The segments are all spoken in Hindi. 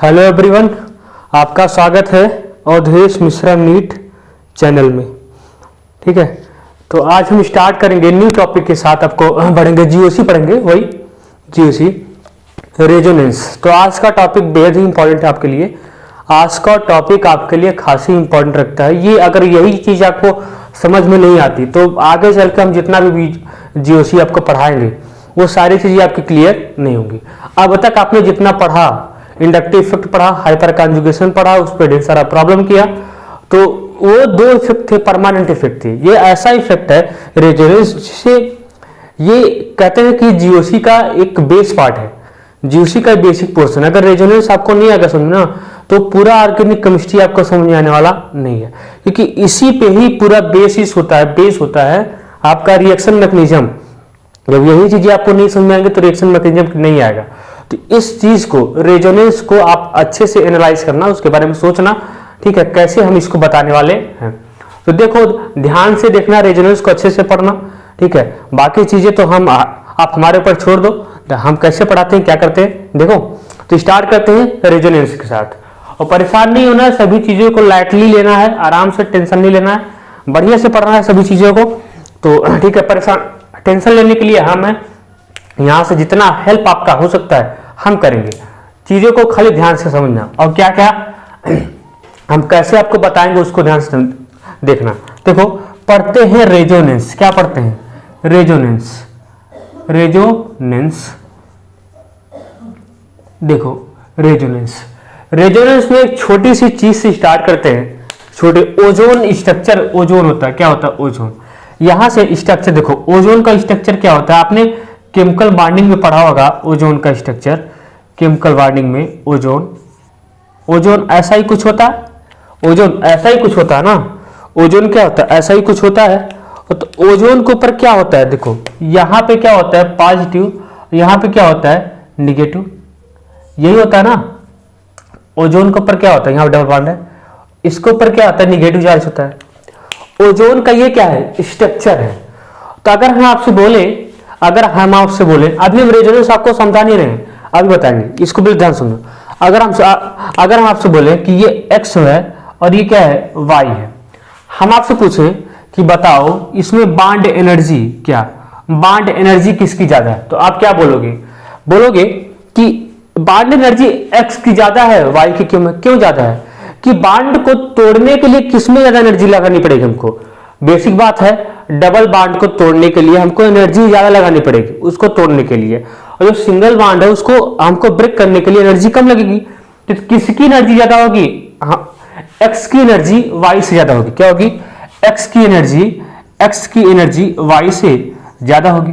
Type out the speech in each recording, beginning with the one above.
हेलो एवरीवन, आपका स्वागत है अवधेश मिश्रा नीट चैनल में। ठीक है, तो आज हम स्टार्ट करेंगे न्यू टॉपिक के साथ। आपको पढ़ेंगे जीओसी, पढ़ेंगे वही जीओसी रेजोनेंस। तो आज का टॉपिक बेहद ही इंपॉर्टेंट है आपके लिए। आज का टॉपिक आपके लिए खासी इंपॉर्टेंट रखता है। ये अगर यही चीज़ आपको समझ में नहीं आती तो आगे चल के हम जितना भी जीओसी आपको पढ़ाएंगे वो सारी चीज़ें आपकी क्लियर नहीं होंगी। अब तक आपने जितना पढ़ा, इंडक्टिव इफेक्ट पढ़ा, हाइपर कॉन्जुगेशन पढ़ा, उस पर ढेर सारा प्रॉब्लम किया, तो वो दो इफेक्ट थे, परमानेंट इफेक्ट थे। ये ऐसा इफेक्ट है रेजोनेंस, जिसे ये कहते हैं कि जीओसी का एक बेस पार्ट है, जीओसी का बेसिक पोर्शन। अगर रेजोनेंस आपको नहीं आएगा समझ ना, तो पूरा ऑर्गेनिक केमिस्ट्री आपको समझ में आने वाला नहीं है, क्योंकि इसी पे ही पूरा बेसिस होता है, बेस होता है आपका रिएक्शन मैकेनिज्म। जब यही चीजें आपको नहीं समझ में आएंगे तो रिएक्शन मैकेनिज्म नहीं आएगा। तो इस चीज को, रेजोनेंस को आप अच्छे से एनालाइज करना, उसके बारे में सोचना। ठीक है, कैसे हम इसको बताने वाले हैं। तो देखो, ध्यान से देखना, रेजोनेंस को अच्छे से पढ़ना। ठीक है, बाकी चीजें तो आप हमारे ऊपर छोड़ दो, तो हम कैसे पढ़ाते हैं, क्या करते हैं, देखो। तो स्टार्ट करते हैं रेजोनेंस के साथ। और परेशान नहीं होना है, सभी चीजों को लाइटली लेना है, आराम से, टेंशन नहीं लेना है, बढ़िया से पढ़ना है सभी चीजों को। तो ठीक है, टेंशन लेने के लिए हम हैं, यहाँ से जितना हेल्प आपका हो सकता है हम करेंगे। चीजों को खाली ध्यान से समझना, और क्या क्या हम कैसे आपको बताएंगे उसको ध्यान से देखना। देखो, पढ़ते हैं रेजोनेंस। क्या पढ़ते हैं? रेजोनेंस। रेजोनेंस, देखो रेजोनेंस में एक छोटी सी चीज से स्टार्ट करते हैं। छोटे ओजोन स्ट्रक्चर, ओजोन होता है, क्या होता है ओजोन। यहां से स्ट्रक्चर देखो, ओजोन का स्ट्रक्चर क्या होता है, आपने केमिकल बॉन्डिंग में पढ़ा होगा ओजोन का स्ट्रक्चर। केमिकल बॉन्डिंग में ओजोन ऐसा ही कुछ होता है, ओजोन ऐसा ही कुछ होता है ना। ओजोन क्या होता है? ऐसा ही कुछ होता है। तो ओजोन के ऊपर क्या होता है, देखो यहाँ पे क्या होता है पॉजिटिव, यहाँ पे क्या होता है निगेटिव, यही होता है ना। ओजोन के ऊपर क्या होता है, यहाँ डबल बॉन्ड है, इसके ऊपर क्या होता है निगेटिव चार्ज होता है। ओजोन का ये क्या है, स्ट्रक्चर है। तो अगर हम आपसे बोले, अभी हम रेजोनेंस आपको समझा नहीं रहे हैं, अभी बताएंगे, इसको भी ध्यान सुनो। अगर हम आपसे बोले कि ये x है और ये क्या है y है, हम आपसे पूछे कि बताओ इसमें बॉन्ड एनर्जी क्या, बॉन्ड एनर्जी किसकी ज्यादा है, तो आप क्या बोलोगे कि बॉन्ड एनर्जी x की ज्यादा है, y की क्यों ज्यादा है, कि बॉन्ड को तोड़ने के लिए किसमें ज्यादा एनर्जी लगानी पड़ेगी हमको। बेसिक बात है, डबल बॉन्ड को तोड़ने के लिए हमको एनर्जी ज्यादा लगानी पड़ेगी, उसको तोड़ने के लिए। और जो सिंगल बॉन्ड है उसको हमको ब्रेक करने के लिए एनर्जी कम लगेगी। तो किसकी एनर्जी ज्यादा होगी? हाँ, एक्स की एनर्जी वाई से ज्यादा होगी। क्या होगी? एक्स की एनर्जी वाई से ज्यादा होगी।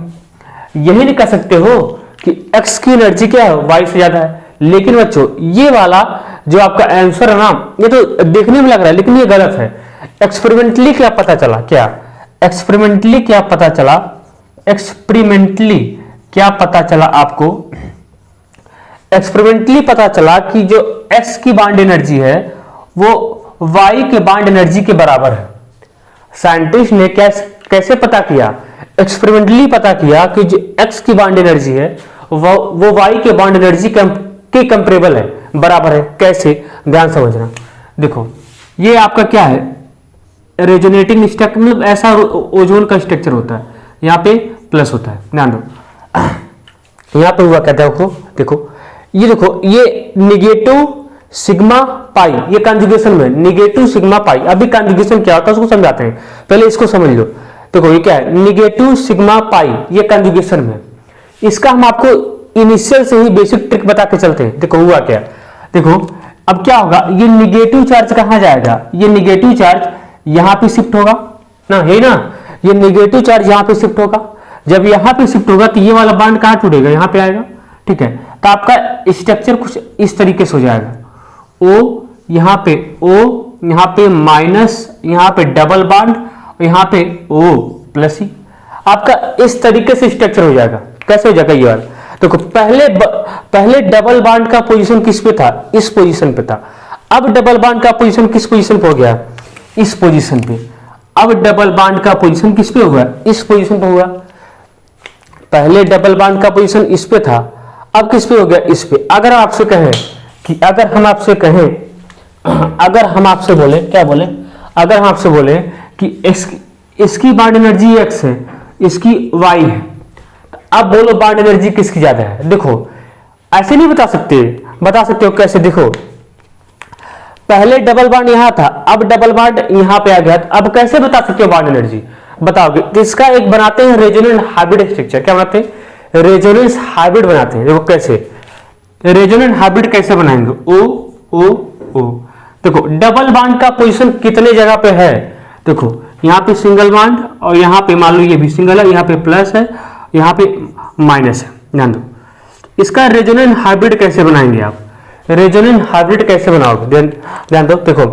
यही नहीं कह सकते हो कि एक्स की एनर्जी क्या है, वाई से ज्यादा है। लेकिन बच्चों, ये वाला जो आपका आंसर है ना, ये तो देखने में लग रहा है लेकिन ये गलत है। एक्सपेरिमेंटली क्या पता चला, एक्सपेरिमेंटली क्या पता चला आपको? एक्सपेरिमेंटली पता चला कि जो x की बॉन्ड एनर्जी है वो y के बॉन्ड एनर्जी के बराबर है। साइंटिस्ट ने कैसे पता किया? एक्सपेरिमेंटली पता किया कि जो x की बॉन्ड एनर्जी है वो y के बॉन्ड एनर्जी के कंपेरेबल है, बराबर है। कैसे? ध्यान समझना। देखो, ये आपका क्या है, रेजोनेटिंग स्ट्रक्चर, मतलब ऐसा ओजोन का स्ट्रक्चर होता है, यहाँ पे प्लस होता है, ध्यान दो। यहाँ पे हुआ कहता है, देखो ये निगेटिव सिग्मा पाई, ये कॉन्जुगेशन में निगेटिव सिग्मा पाई। अभी कॉन्जुगेशन क्या होता है उसको समझाते हैं, पहले इसको समझ लो। देखो ये क्या है, निगेटिव सिग्मा पाई, ये कॉन्जुगेशन में। इसका हम आपको इनिशियल से ही बेसिक ट्रिक बता के चलते हैं। देखो हुआ क्या, देखो अब क्या होगा, ये निगेटिव चार्ज कहां जाएगा, ये निगेटिव चार्ज यहां पे शिफ्ट होगा ना, है ना। ये निगेटिव चार्ज यहां पे शिफ्ट होगा। जब यहां पे शिफ्ट होगा तो ये वाला बॉन्ड कहां टूटेगा, यहां पे आएगा। ठीक है, तो आपका स्ट्रक्चर कुछ इस तरीके से हो जाएगा। O यहाँ पे माइनस, यहाँ पे डबल बॉन्ड, यहाँ पे O प्लस ही, आपका इस तरीके से स्ट्रक्चर हो जाएगा। कैसे हो जाएगा ये वाला? देखो, पहले डबल बॉन्ड का पोजीशन किस पे था, इस पोजीशन पे था। अब डबल बॉन्ड का पोजीशन किस पोजीशन पे हो गया, इस पोजीशन पे। अब डबल बॉन्ड का पोजीशन किस पे हुआ, इस पोजीशन पे हुआ। पहले डबल बॉन्ड का पोजीशन इस पे था, अब किस पे हो गया, इस पे। अगर आपसे कहे कि अगर हम आपसे कहें, अगर हम आपसे बोले, क्या बोले, अगर हम आपसे बोले कि इसकी बाउंड एनर्जी x है, इसकी y है, तो अब बोलो बाउंड एनर्जी किसकी ज्यादा है। देखो ऐसे नहीं बता सकते, बता सकते हो कैसे, देखो पहले डबल बॉन्ड यहां था, अब डबल बॉन्ड यहां पे आ गया, तो अब कैसे बता सकते हो बाउंड एनर्जी, बताओगे। तो इसका एक बनाते हैं रेजोनेंस हाइब्रिड स्ट्रक्चर। क्या बनाते हैं, रेजोनेंस हाइब्रिड बनाते हैं। देखो कैसे रेजोनेंस हाइब्रिड कैसे बनाएंगे, ओ ओ ओ। देखो डबल बॉन्ड का पोजीशन कितने जगह पे है, देखो यहाँ पे सिंगल बॉन्ड और यहाँ पे मान लो ये भी सिंगल है, यहाँ पे प्लस है, यहाँ पे माइनस है। ध्यान दो, इसका रेजोनेंस हाइब्रिड कैसे बनाएंगे आप, रेजोनेंस हाइब्रिड कैसे बनाओगे, ध्यान दो। देखो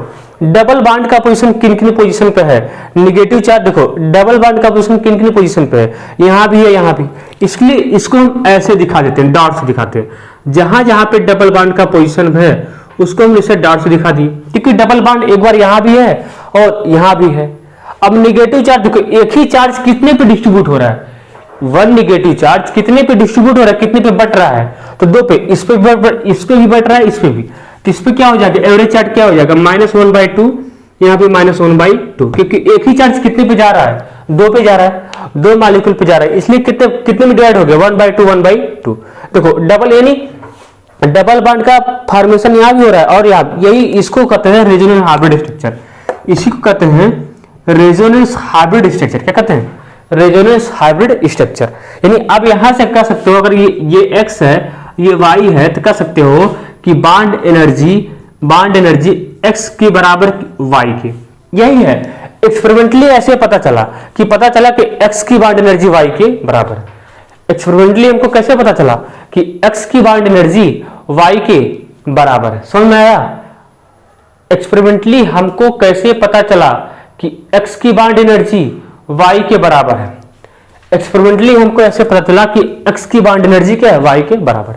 डबल बॉन्ड का पोजीशन किन किन पोजीशन पे है, निगेटिव चार्ज। देखो डबल बॉन्ड का पोजीशन किन किन पोजीशन पे है, यहाँ भी है, यहाँ भी, इसलिए इसको हम ऐसे दिखा देते हैं, डॉट से दिखाते हैं। जहां जहां पे डबल बॉन्ड का पोजीशन है उसको हम इसे डॉट से दिखा दिए, क्योंकि डबल बॉन्ड एक बार यहाँ भी है और यहाँ भी है। अब निगेटिव चार्ज देखो, एक ही चार्ज कितने पे डिस्ट्रीब्यूट हो रहा है, वन निगेटिव चार्ज कितने पे डिस्ट्रीब्यूट हो रहा है, कितने पे बट रहा है, तो दो पे, इस पे भी बट रहा है, इस पे भी, तो इस पे क्या हो जाएगा, एवरेज चार्ज क्या हो जाएगा, -1/2, यहाँ पे -1/2, क्योंकि एक ही चार्ज कितने पे जा रहा है, दो पे जा रहा है, दो मॉलिक्यूल पे जा रहा है, इसलिए कितने कितने में डिवाइड हो गया, 1/2 देखो डबल, यानी डबल बॉन्ड का फॉर्मेशन यहाँ भी हो रहा है और यहाँ, यही इसको कहते हैं रेजोनेंस हाइब्रिड स्ट्रक्चर, इसी को कहते हैं रेजोनेंस हाइब्रिड स्ट्रक्चर। क्या कहते हैं, रेजोनेंस हाइब्रिड स्ट्रक्चर। यानी अब यहां से कह सकते हो, अगर ये x है, ये y है, तो कह सकते हो कि बॉन्ड एनर्जी x के बराबर y के, यही है। एक्सपेरिमेंटली ऐसे पता चला कि x की बॉन्ड एनर्जी y के बराबर है। एक्सपेरिमेंटली हमको कैसे पता चला कि x की बॉन्ड एनर्जी y के बराबर है, समझ में आया। एक्सपेरिमेंटली हमको कैसे पता चला कि x की बॉन्ड एनर्जी y के बराबर है, एक्सपेरिमेंटली हमको ऐसे पता चला कि x की बॉन्ड एनर्जी क्या है, y के बराबर।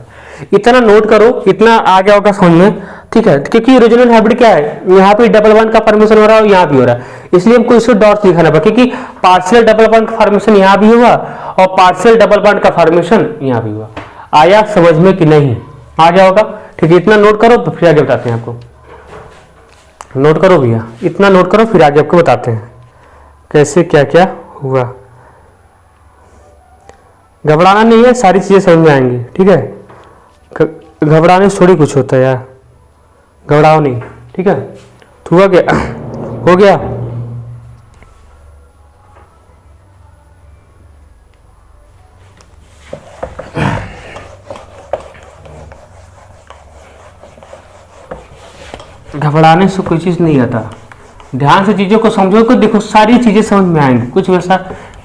इतना नोट करो, इतना आ गया होगा समझ में, ठीक है। क्योंकि रेजोनेंस हाइब्रिड क्या है, यहाँ पे डबल बॉन्ड का फॉर्मेशन हो रहा है और यहाँ भी हो रहा है, इसलिए हमको इसको डॉट दिखाना पड़ा, क्योंकि पार्शियल डबल बॉन्ड का फॉर्मेशन यहाँ भी हुआ और पार्शियल डबल बॉन्ड का फॉर्मेशन यहाँ भी हुआ। आया समझ में कि नहीं, आ गया होगा, ठीक है। इतना नोट करो तो फिर आगे बताते हैं आपको, नोट करो भैया, इतना नोट करो, फिर आगे आपको बताते हैं कैसे क्या क्या हुआ। घबराना नहीं है, सारी चीजें समझ में आएंगी, ठीक है। घबराने से थोड़ी कुछ होता है यार, घबराओ नहीं, ठीक है। तो हुआ क्या, हो गया। घबराने से कोई चीज नहीं आता, ध्यान से चीजों को समझो, को देखो सारी चीजें समझ में आएंगी, कुछ वैसा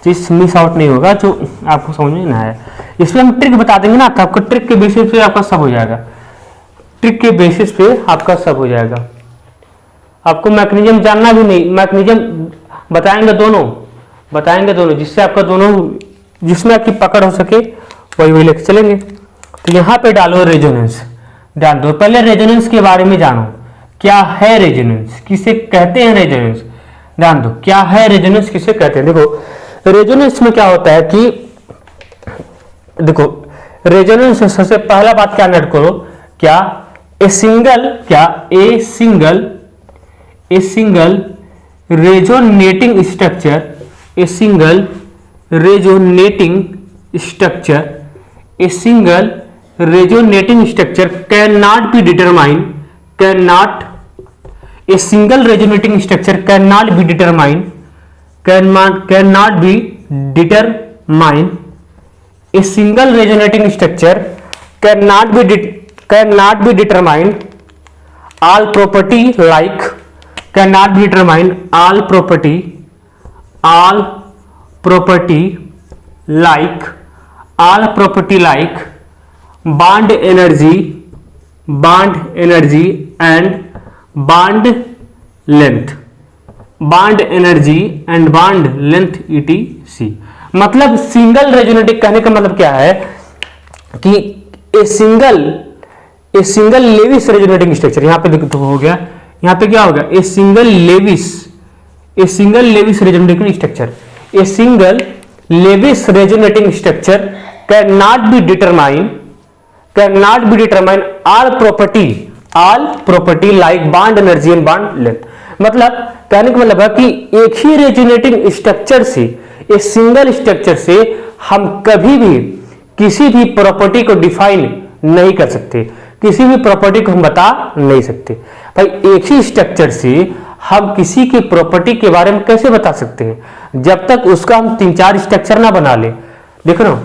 चीज मिस आउट नहीं होगा जो आपको समझ में ना आए। इसमें हम ट्रिक बता देंगे ना, तो आपको ट्रिक के बेसिस पे आपका सब हो जाएगा, ट्रिक के बेसिस पे आपका सब हो जाएगा। आपको मैकेनिज्म जानना भी नहीं, मैकेनिज्म बताएंगे दोनों, जिससे आपका दोनों, जिसमें आपकी पकड़ हो सके वही लेके चलेंगे। तो यहाँ पे डालो रेजोनेंस, ध्यान दो, पहले रेजोनेंस के बारे में जानो, क्या है रेजोनेंस, किसे कहते हैं रेजोनेंस, ध्यान दो, क्या है रेजोनेंस, किसे कहते हैं। देखो रेजोनेंस में क्या होता है कि, देखो रेजोनेंस में सबसे पहला बात क्या नोट करो, क्या a single resonating structure, a single resonating structure can not be determine, a single resonating structure cannot be determined, a single resonating structure cannot be determined all property like, cannot be determined all property like bond energy and bond length etc। मतलब सिंगल रेजोनेटिंग कहने का मतलब क्या है कि a single Lewis resonating structure, यहां पे देखो तो हो गया, यहां पे क्या होगा, a single Lewis resonating structure, a single Lewis resonating can not be determine all property all property like bond energy and bond length. मतलब कहने का मतलब है कि एक ही रेजोनेटिंग स्ट्रक्चर से, एक सिंगल स्ट्रक्चर से हम कभी भी किसी भी प्रॉपर्टी को डिफाइन नहीं कर सकते, किसी भी प्रॉपर्टी को हम बता नहीं सकते। भाई एक ही स्ट्रक्चर से हम किसी की प्रॉपर्टी के बारे में कैसे बता सकते हैं, जब तक उसका हम 3-4 स्ट्रक्चर ना बना ले। देखो ना,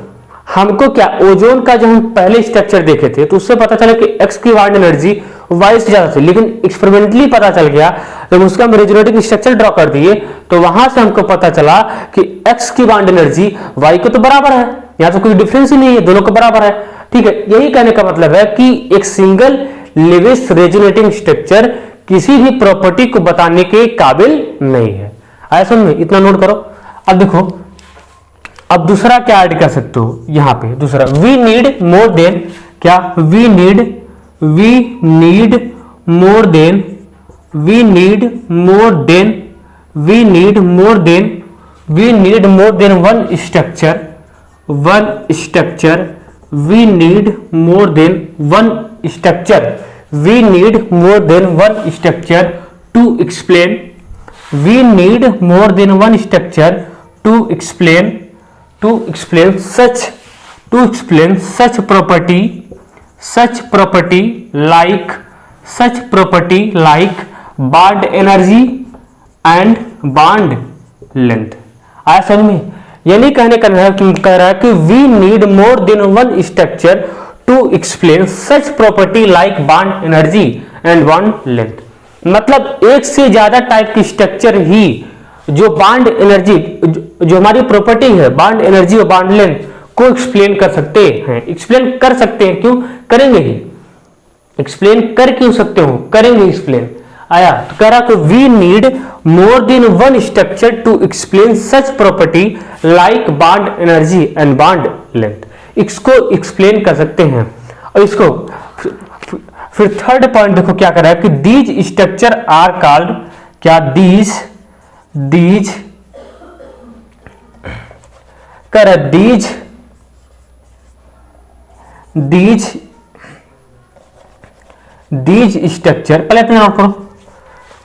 हमको क्या ओजोन का जो हम पहले स्ट्रक्चर देखे थे तो उससे पता चला कि एक्स की बॉन्ड एनर्जी वाई से ज्यादा थी, लेकिन एक्सपेरिमेंटली पता चल गया जब उसका हम रेजोनेटिंग स्ट्रक्चर ड्रॉ कर दिए तो वहां से हमको पता चला कि एक्स की बॉन्ड एनर्जी वाई को तो बराबर है, यहां तो कोई डिफरेंस ही नहीं है, दोनों को बराबर है। ठीक है, यही कहने का मतलब है कि एक सिंगल लेविस रेजोनेटिंग स्ट्रक्चर किसी भी प्रॉपर्टी को बताने के काबिल नहीं है। आया समझ में? इतना नोट करो। अब देखो, अब दूसरा क्या ऐड कर सकते हो यहां पे, दूसरा वी नीड मोर देन, क्या we need more than, we need more than, we need more than, we need more than one structure, one structure, we need more than one structure, we need more than one structure to explain, we need more than one structure to explain such property like bond energy and bond length। आया समझ में? यानी कहने का कह रहा है कि we need more than one structure to explain such property like bond energy and bond length. मतलब एक से ज्यादा टाइप की स्ट्रक्चर ही जो बॉन्ड एनर्जी, जो हमारी प्रॉपर्टी है बॉन्ड एनर्जी और बॉन्ड लेंथ को एक्सप्लेन कर सकते हैं। एक्सप्लेन कर सकते हैं, क्यों करेंगे ही, एक्सप्लेन कर क्यों सकते हो, करेंगे एक्सप्लेन। आया तो कह रहा कि we need more than one structure to explain such property like bond energy and bond length. इसको एक्सप्लेन कर सकते हैं। और इसको फिर थर्ड पॉइंट देखो क्या कर रहा है कि दीज स्ट्रक्चर आर कॉल्ड, क्या दीज कर दीज स्ट्रक्चर, पहले इतना नोट करो,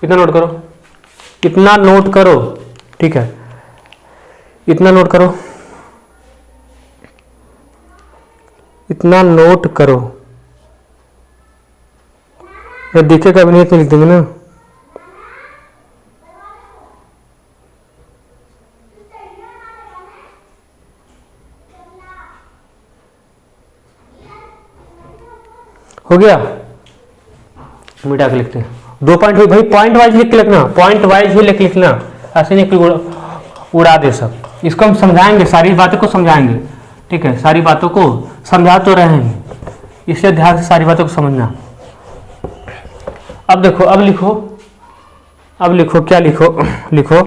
इतना नोट करो, इतना नोट करो, ठीक है, इतना नोट करो, इतना नोट करो, दिखेगा भी नहीं तो लिख देंगे ना। हो गया, मिटा के लिखते हैं। 2 पॉइंट भाई पॉइंट वाइज लिख के लिखना, पॉइंट वाइज ही लिख लिखना, ऐसे नहीं कोई उड़ा दे सब। इसको हम समझाएंगे, सारी बातों को समझाएंगे, ठीक है, सारी बातों को समझा तो रहे हैं, इसलिए ध्यान से सारी बातों को समझना। अब देखो, अब लिखो, अब लिखो, क्या लिखो, लिखो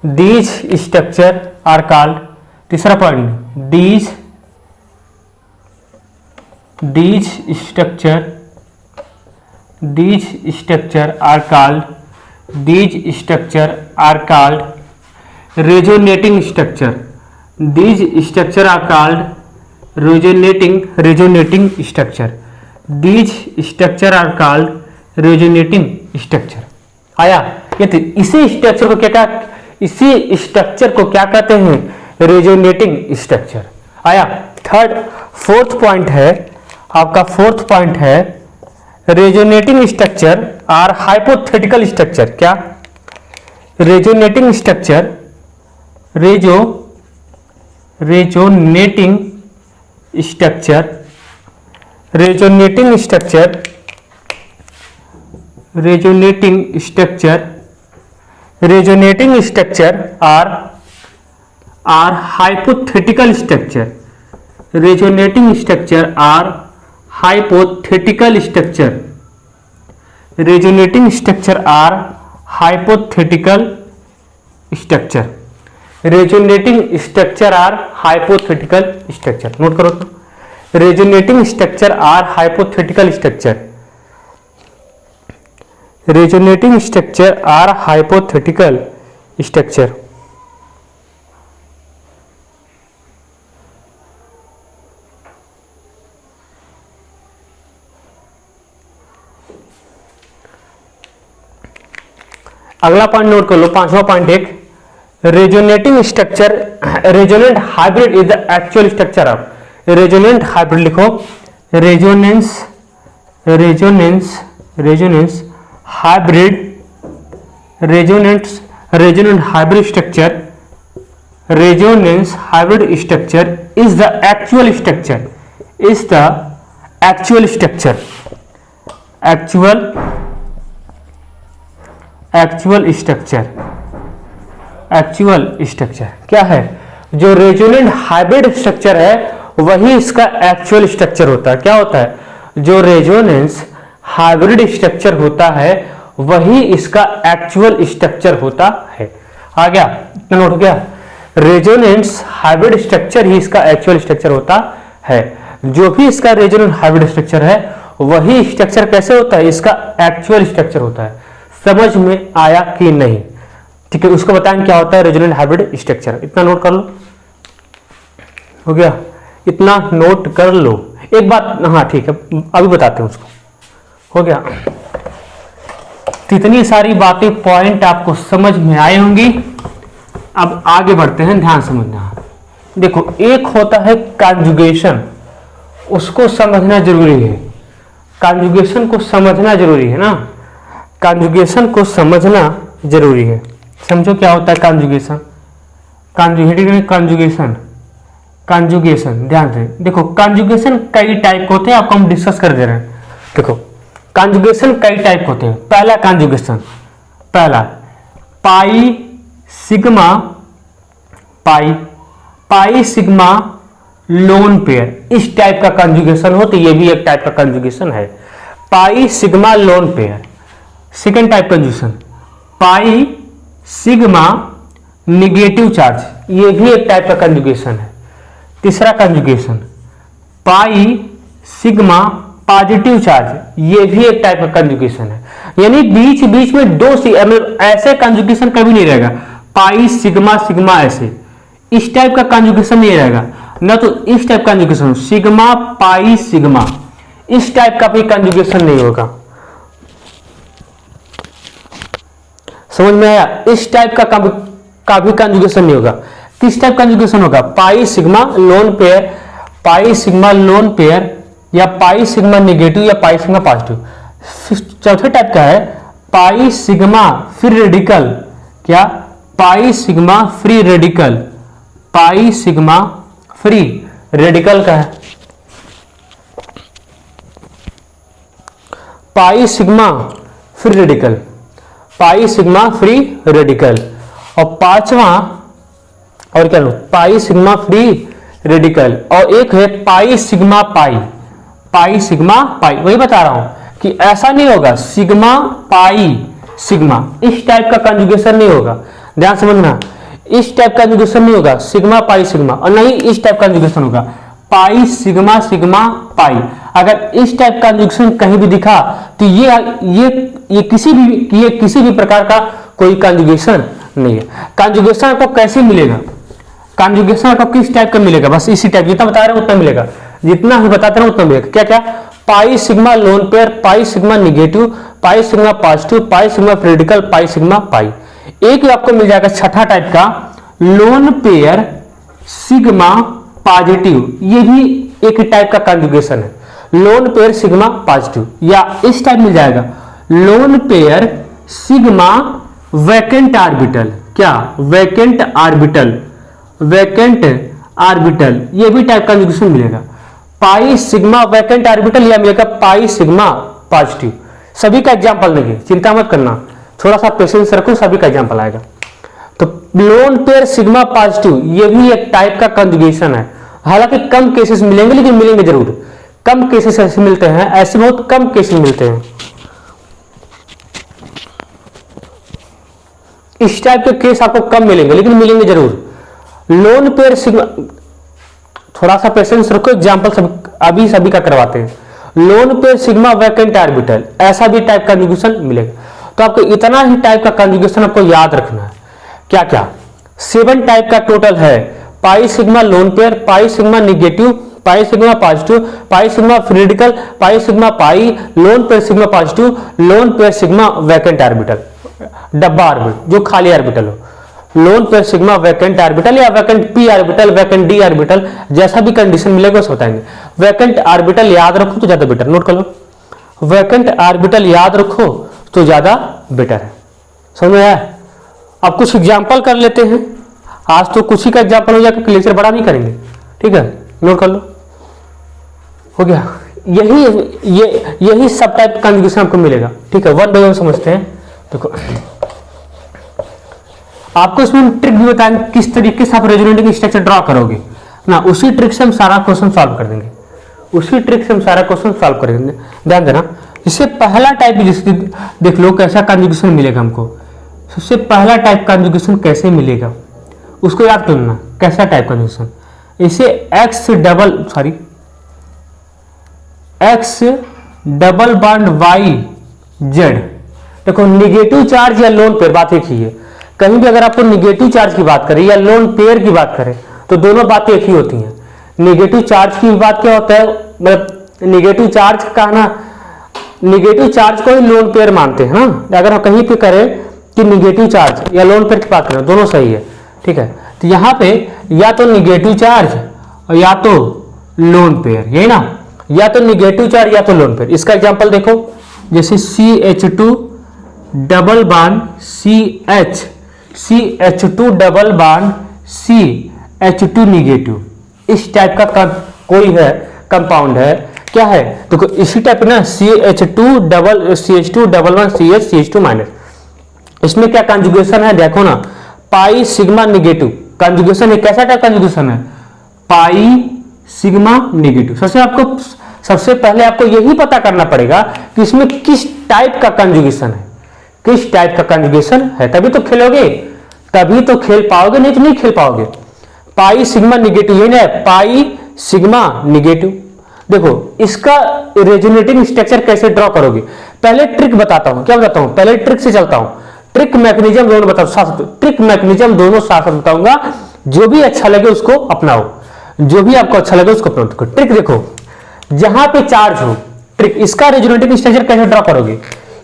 दीज स्ट्रक्चर आर कॉल्ड, तीसरा point, these structure are called resonating structure, these structure are called resonating structure, these structure are called resonating structure। आया ये तो, इसी स्ट्रक्चर को क्या, इसी स्ट्रक्चर को क्या कहते हैं, रेजोनेटिंग स्ट्रक्चर। आया फोर्थ पॉइंट है आपका, फोर्थ पॉइंट है resonating structure are hypothetical structure. क्या resonating structure, resonating structure, resonating structure, resonating structure, resonating structure are hypothetical structure, resonating structure are hypothetical structure, resonating structure are hypothetical structure, resonating structure are hypothetical structure. Note करो तो, resonating structure are hypothetical structure, resonating structure are hypothetical structure. अगला पॉइंट नोट कर लो, पांचवा पॉइंट एक, resonating structure, resonant hybrid is the actual structure of, resonant hybrid लिखो, resonance hybrid, resonant hybrid structure, resonance hybrid structure is the actual structure, is the actual structure, actual structure क्या है? जो रेजोनेंट हाइब्रिड स्ट्रक्चर है वही इसका एक्चुअल स्ट्रक्चर होता है। क्या होता है? जो रेजोनेंस हाइब्रिड स्ट्रक्चर होता है वही इसका एक्चुअल स्ट्रक्चर होता है। आ गया? इतना नोट हो गया? रेजोनेंस हाइब्रिड स्ट्रक्चर ही इसका एक्चुअल स्ट्रक्चर होता है। जो भी इसका रेजोनेंट हाइब्रिड स्ट्रक्चर है वही स्ट्रक्चर कैसे होता है? इसका एक्चुअल स्ट्रक्चर होता है। समझ में आया कि नहीं? ठीक है, उसको बताएं क्या होता है रेजोनेंट हाइब्रिड स्ट्रक्चर। इतना नोट कर लो, हो गया? इतना नोट कर लो। एक बात, हाँ ठीक है, अभी बताते हैं उसको। हो गया? इतनी सारी बातें, पॉइंट आपको समझ में आए होंगी। अब आगे बढ़ते हैं, ध्यान समझना। देखो, एक होता है कॉन्जुगेशन, उसको समझना जरूरी है। कॉन्जुगेशन को समझना जरूरी है ना, कॉन्जुगेशन को समझना जरूरी है। समझो क्या होता है कॉन्जुगेशन, कॉन्जुगेशन ध्यान से देखो। कॉन्जुगेशन कई टाइप के होते हैं, आपको हम डिस्कस कर दे रहे हैं। देखो, कॉन्जुगेशन कई टाइप होते हैं। पहला कॉन्जुगेशन, पहला पाई सिग्मा लोन पेयर, इस टाइप का कॉन्जुगेशन हो तो ये भी एक टाइप का कॉन्जुगेशन है, pi sigma lone pair. Second type conjugation पाई सिग्मा निगेटिव चार्ज, ये भी एक टाइप का कॉन्जुगेशन है। तीसरा कॉन्जुगेशन पाई सिग्मा पॉजिटिव चार्ज, ये भी एक टाइप का कॉन्जुगेशन है। यानी बीच बीच में दो ऐसे कॉन्जुगेशन कभी नहीं रहेगा, पाई सिग्मा सिग्मा ऐसे, इस टाइप का कॉन्जुगेशन नहीं रहेगा ना। तो इस टाइप का कॉन्जुगेशन सिग्मा पाई सिग्मा, इस टाइप का भी कॉन्जुगेशन नहीं होगा। समझ में आया? इस टाइप का भी कॉन्जुगेशन नहीं होगा। किस टाइप कॉन्जुगेशन होगा? Pi sigma lone pair, pi sigma lone pair, या पाई सिग्मा नेगेटिव, या पाई सिग्मा पॉजिटिव। चौथे टाइप का है पाई सिग्मा फ्री रेडिकल। क्या? Pi sigma free radical, pi sigma free radical का है। Pi sigma free radical, pi sigma free radical. और पांचवा और क्या लो? Pi sigma free radical. और एक है पाई सिग्मा पाई, पाई सिग्मा पाई। वही बता रहा हूं कि ऐसा नहीं होगा सिग्मा पाई सिग्मा, इस टाइप का कॉन्जुगेशन नहीं होगा। ध्यान समझना, इस टाइप का कॉन्जुगेशन नहीं होगा सिग्मा पाई सिग्मा, और नहीं इस टाइप का कॉन्जुगेशन होगा पाई सिग्मा सिग्मा पाई। अगर इस टाइप का कॉन्जुगेशन कहीं भी दिखा तो ये किसी भी प्रकार का कोई कॉन्जुगेशन नहीं है। कॉन्जुगेशन आपको कैसे मिलेगा? कॉन्जुगेशन आपको किस टाइप का मिलेगा? बस इसी टाइप, जितना बता रहे हैं उतना मिलेगा, जितना ही बताते हैं उतना मिलेगा। क्या क्या? Pi sigma lone pair, pi sigma negative, pi sigma positive, pi sigma critical, pi sigma पाई। एक आपको मिल जाएगा छठा टाइप का लोन पेयर सिग्मा पॉजिटिव, ये भी एक टाइप का कॉन्जुगेशन है, लोन पेयर सिग्मा पॉजिटिव। या इस टाइप मिल जाएगा loan pair sigma vacant orbital. क्या? वैकेंट ऑर्बिटल, वैकेंट ऑर्बिटल, ये भी टाइप का कॉन्जुगेशन मिलेगा। पाई सिग्मा वैकेंट ऑर्बिटल, या मिलेगा पाई सिग्मा पॉजिटिव। सभी का एग्जांपल देंगे, चिंता मत करना, थोड़ा सा पेशेंस रखो, सभी का एग्जांपल आएगा। तो लोन पेयर सिग्मा पॉजिटिव, ये भी एक टाइप का कॉन्जुगेशन है। हालांकि कम केसेस मिलेंगे, लेकिन मिलेंगे जरूर। कम केसेस ऐसे मिलते हैं, ऐसे बहुत कम केसेस मिलते हैं। इस टाइप के केस आपको कम मिलेंगे, लेकिन मिलेंगे जरूर। लोन पेयर सिग्मा, थोड़ा सा पेशेंस रखो, एग्जांपल अभी सभी का करवाते हैं। Loan pair sigma vacant orbital, ऐसा भी टाइप का कॉन्जुगेशन मिलेगा। तो आपको इतना ही टाइप का कॉन्जुगेशन आपको याद रखना है। क्या क्या? 7 टाइप का टोटल है। Pi sigma lone pair, pi sigma negative, pi sigma positive, pi sigma critical, pi sigma pi, lone pair sigma positive, lone pair sigma vacant orbital. डब्बा ऑर्बिटल जो खाली ऑर्बिटल हो, lone pair sigma vacant orbital या vacant P orbital, vacant D orbital, जैसा भी कंडीशन मिलेगा उसे बताएंगे। वैकेंट ऑर्बिटल याद रखो तो ज्यादा बेटर, नोट कर लो, वैकेंट ऑर्बिटल याद रखो तो ज्यादा बेटर है। समझ में आया? अब कुछ एग्जाम्पल कर लेते हैं, आज तो कुछ ही का एग्जाम्पल हो जाएगा, लेक्चर बड़ा नहीं करेंगे, ठीक है, नोट कर लो, हो गया। यही सब टाइप का कॉन्जुगेशन आपको मिलेगा, ठीक है। वन बाय वन समझते हैं। देखो आपको इसमें ट्रिक भी बताएंगे किस तरीके से आप रेजोनेटिंग स्ट्रक्चर ड्रॉ करोगे ना, उसी ट्रिक से हम सारा क्वेश्चन सॉल्व कर देंगे, उसी ट्रिक से हम सारा क्वेश्चन सॉल्व कर देंगे। ध्यान देना, इससे पहला टाइप जिसकी देख लो कैसा कॉन्जुगेशन मिलेगा हमको। सबसे पहला टाइप कॉन्जुगेशन कैसे मिलेगा उसको याद करना, कैसा टाइप कॉन्जुगेशन, इसे x double bond y z. देखो निगेटिव चार्ज या लोन पेयर, बात एक ही है। कहीं भी अगर आपको निगेटिव चार्ज की बात करें या लोन पेयर की बात करें तो दोनों बातें एक ही होती हैं। निगेटिव चार्ज की बात क्या होता है, मतलब निगेटिव चार्ज का ना, निगेटिव चार्ज को ही लोन पेयर मानते हैं ना। अगर हम कहीं पे करें कि निगेटिव चार्ज या लोन पेयर की बात करें दोनों सही है, ठीक है। तो यहाँ पे या तो निगेटिव चार्ज और या तो लोन पेयर, यही ना, या तो निगेटिव चार्ज या तो लोन पेयर। इसका एग्जांपल देखो, जैसे CH2 double bond CH2 double bond CH2 negative, इस टाइप का कोई है कंपाउंड है, क्या है देखो इसी टाइप ना, CH2 double bond CH2 minus. इसमें क्या कंजुगेशन है देखो ना, पाई सिग्मा निगेटिव कंजुगेशन है। कैसा टाइप कंजुगेशन है, पाई सिग्मा निगेटिव। सबसे पहले आपको यही पता करना पड़ेगा कि इसमें किस टाइप का कंजुगेशन है, किस टाइप का कंजुगेशन है, तभी तो खेलोगे, तभी तो खेल पाओगे, नहीं तो नहीं खेल पाओगे। पाई सिग्मा निगेटिव, ये ना पाई सिग्मा निगेटिव। देखो इसका रेजोनेटिंग स्ट्रक्चर कैसे ड्रॉ करोगे, पहले ट्रिक बताता हूं। क्या बताता हूं, पहले ट्रिक से चलता हूं, ट्रिक मैकेनिज्म दोनों बताऊं, ट्रिक मैकेनिज्म दोनों साथ बताऊंगा, जो भी अच्छा लगे उसको अपनाओ, जो भी आपको अच्छा लगे उसको अपनाओ। ट्रिक देखो, जहां पे चार्ज हो, ट्रिक इसका रेजोनेटिंग स्ट्रक्चर कैसे ड्रॉ करोगे,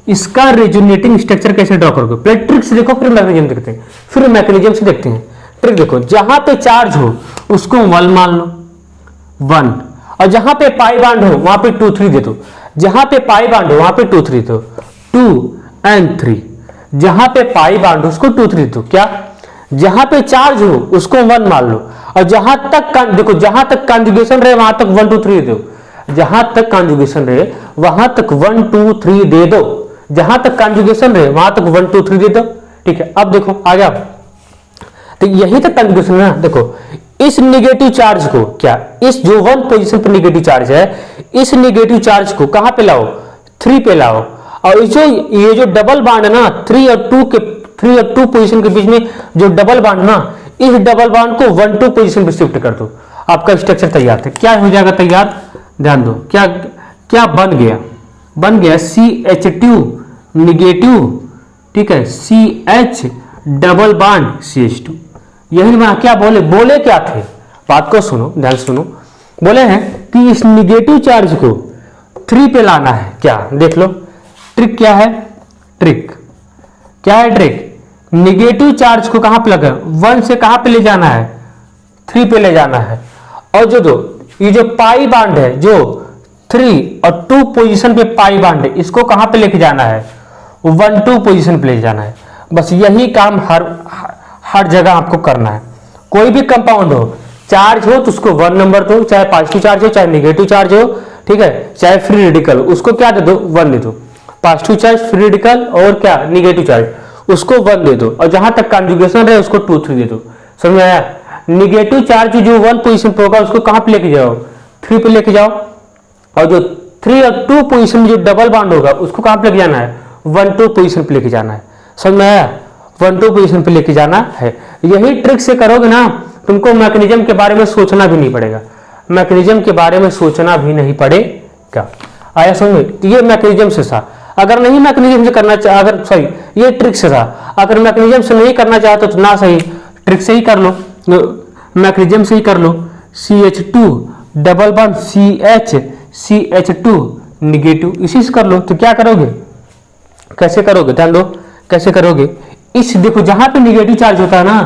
इसका रेजोनेटिंग स्ट्रक्चर कैसे ड्रॉ करोगे, पहले ट्रिक से देखो फिर मैकेनिज्म देखते हैं, फिर मैकेनिज्म से देखते हैं। ट्रिक देखो, जहां पे चार्ज हो उसको 1 मान लो, 1, और जहां पे पाई बाउंड हो वहां पे 2 3 दे दो, जहां पे पाई बाउंड हो वहां पे 2 3 दो, 2 और 3, जहां पे पाई बाउंड हो उसको 2 3 दो। क्या, जहां पे चार्ज हो उसको 1 मान लो, और जहां तक देखो जहां तक कॉन्जुगेशन रहे वहां तक 1 2 3 दो, जहां तक कॉन्जुगेशन रहे वहां तक 1 2 3 दे दो, जहां तक कॉन्जुगेशन रहे वहां तक 1 2 3 दे दो, ठीक है। अब देखो आ गया, तो यही तक कॉन्जुगेशन है ना। देखो इस निगेटिव चार्ज को, क्या इस जो 1 पोजीशन पर निगेटिव चार्ज है, इस निगेटिव चार्ज को कहां पे लाओ, 3 पे लाओ, और ये जो डबल बॉन्ड है ना 3 और 2 पोजीशन के बीच में जो डबल बॉन्ड ना, इस डबल बॉन्ड को 1 2 पोजीशन पे शिफ्ट कर दो, आपका स्ट्रक्चर तैयार है। क्या हो जाएगा तैयार, ध्यान दो, क्या क्या बन गया CH2 निगेटिव, ठीक है, CH डबल बॉन्ड CH2। यही मैं क्या बोले क्या थे, बात को सुनो, ध्यान सुनो। बोले हैं कि इस निगेटिव चार्ज को 3 पे लाना है, क्या देख लो, ट्रिक क्या है, ट्रिक क्या है, ट्रिक निगेटिव चार्ज को कहां पे लगा, 1 से कहां पे ले जाना है, 3 पे ले जाना है, और ये जो पाई बाउंड है, जो 3 और 2 पोजीशन पे पाई बाउंड है, इसको कहां पे लेके जाना है, 1 2 पोजीशन पे ले जाना है। बस यही काम हर जगह आपको करना है। कोई भी कंपाउंड हो, चार्ज हो तो उसको 1 नंबर दो, चाहे पॉजिटिव चार्ज हो चाहे निगेटिव चार्ज हो, ठीक है, चाहे फ्री रेडिकल हो उसको क्या दे दो, 1 दे दो। पॉजिटिव चार्ज, फ्री रेडिकल और क्या निगेटिव चार्ज, उसको 1 दे दो, और जहां तक कॉन्जुगेशन रहे उसको 2 3 दे दो। समझ में आया, निगेटिव चार्ज जो 1 पोजीशन पे होगा उसको कहां पे लेके जाओ, 3 पे लेके जाओ, और जो 3 और 2 पोजीशन में जो डबल बॉन्ड होगा उसको कहां पे लेके जाना है, 1 2 पोजीशन पे लेके जाना है। समझ में आया, 1 2 पोजीशन पे लेके जाना है। यही ट्रिक से करोगे ना, तुमको मैकेनिज्म के बारे में सोचना भी नहीं पड़ेगा, मैकेनिज्म के बारे में सोचना भी नहीं पड़ेगा। आया समझ में, तो ये मैकेनिज्म से था। अगर नहीं मैकेनिज्म से करना चाह, अगर सॉरी ये ट्रिक से था, अगर मैकेनिज्म से नहीं करना चाहते तो ना सही ट्रिक से ही कर लो, मैकेनिज्म से ही कर लो। CH2 double bond CH2 negative, इसी से कर लो। तो क्या करोगे, कैसे करोगे, ध्यान दो कैसे करोगे, इस देखो जहां पे निगेटिव चार्ज होता है ना,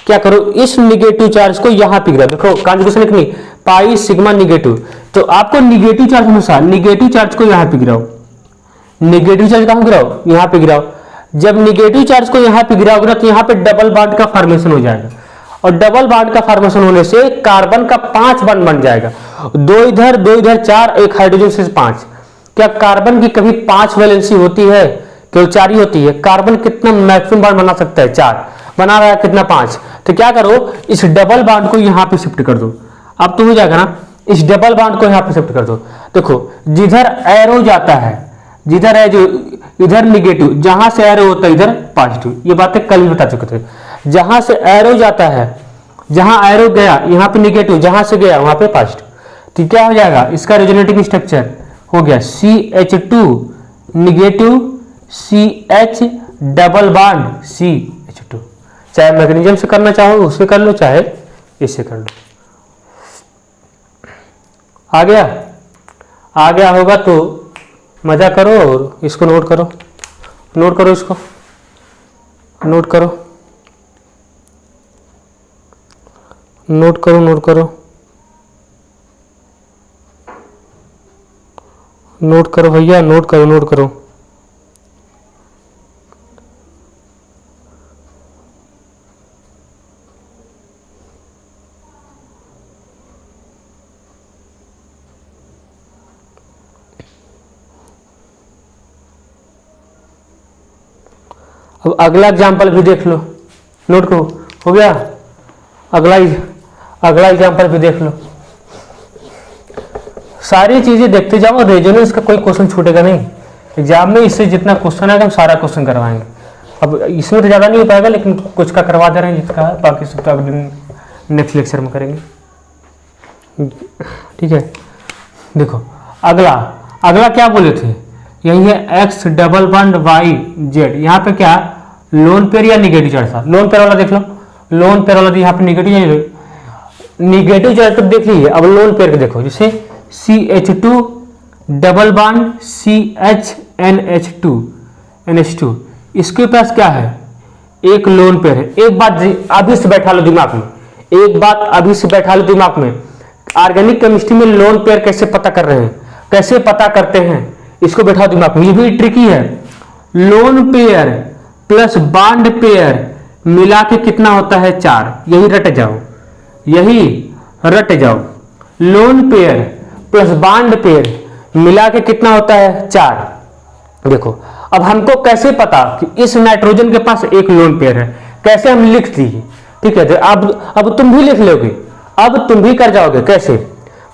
क्या करो, इस निगेटिव चार्ज को यहां पे गिराओ। देखो कॉन्जुगेशन लिखनी पाई सिग्मा निगेटिव, तो आपको निगेटिव चार्ज हमेशा निगेटिव चार्ज को यहां पे गिराओ। निगेटिव चार्ज कहां गिराओ, यहां पे गिराओ। जब निगेटिव चार्ज को यहां पे गिराओगे ना तो यहां पे डबल बॉन्ड का फॉर्मेशन हो जाएगा, और डबल बॉन्ड का फॉर्मेशन होने से कार्बन का 5 बॉन्ड बन जाएगा, 2 इधर 4, एक हाइड्रोजन से 5। क्या कार्बन की कभी 5 वैलेंसी होती है, केवल 4 ही होती है। कार्बन कितना मैक्सिमम बॉन्ड बना सकता है, 4 बना रहा है, कितना 5। तो क्या करो, इस डबल बॉन्ड को यहां पे शिफ्ट कर दो। अब तो हो जाएगा ना, इस डबल बॉन्ड को यहां पे शिफ्ट कर दो। देखो जिधर एरो जाता है, जिधर है जो इधर निगेटिव, जहां से एरो होता है इधर पॉजिटिव, ये बातें कल ही बता चुके थे। जहां से एरो जाता है, जहां एरो गया यहां पे निगेटिव, जहां से गया वहां पे पॉजिटिव। तो क्या हो जाएगा, इसका रेजोनेटिंग स्ट्रक्चर हो गया CH2 negative CH double bond CH2। चाहे मैग्नीशियम से करना चाहो उससे कर लो, चाहे इससे कर लो। आ गया होगा तो मजा करो, और इसको नोट करो, नोट करो, इसको नोट करो, नोट करो, नोट करो, नोट करो भैया, नोट करो, नोट करो। अब अगला एग्जाम्पल भी देख लो, नोट करो, हो गया। अगला एग्जाम्पल भी देख लो। सारी चीजें देखते जाओ, रेजोनेंस का कोई क्वेश्चन छूटेगा नहीं एग्जाम में। इससे जितना क्वेश्चन है हम सारा क्वेश्चन करवाएंगे। अब इसमें तो ज्यादा नहीं हो पाएगा, लेकिन कुछ का करवा दे रहे हैं जिसका, बाकी सब तो अगले नेक्स्ट लेक्चर में करेंगे, ठीक है। देखो अगला क्या बोले थे, यही है X डबल बॉन्ड YZ। यहाँ पे क्या लोन पेयर या निगेटिव चार्ज था। लोन पेयर वाला देख लो, लोन पेयर वाला यहाँ पे निगेटिव चार्ज तो देख लीजिए। अब लोन पेयर के देखो, जैसे CH2 डबल बॉन्ड CHNH2 इसके पास क्या है, एक लोन पेयर है। एक बात अभी से बैठा लो दिमाग में, एक बात अभी से बैठा लो दिमाग में, ऑर्गेनिक केमिस्ट्री में लोन पेयर कैसे पता कर रहे हैं, कैसे पता करते हैं, इसको बैठाओ दिमाग में। ये भी ट्रिकी है। Loan pair plus bond pair मिला के कितना होता है, 4। यही रट जाओ। Loan pair plus bond pair मिला के कितना होता है, 4। देखो अब हमको कैसे पता कि इस नाइट्रोजन के पास एक लोन पेयर है, कैसे हम लिख दिए, ठीक है। तो अब तुम भी लिख लोगे, अब तुम भी कर जाओगे। कैसे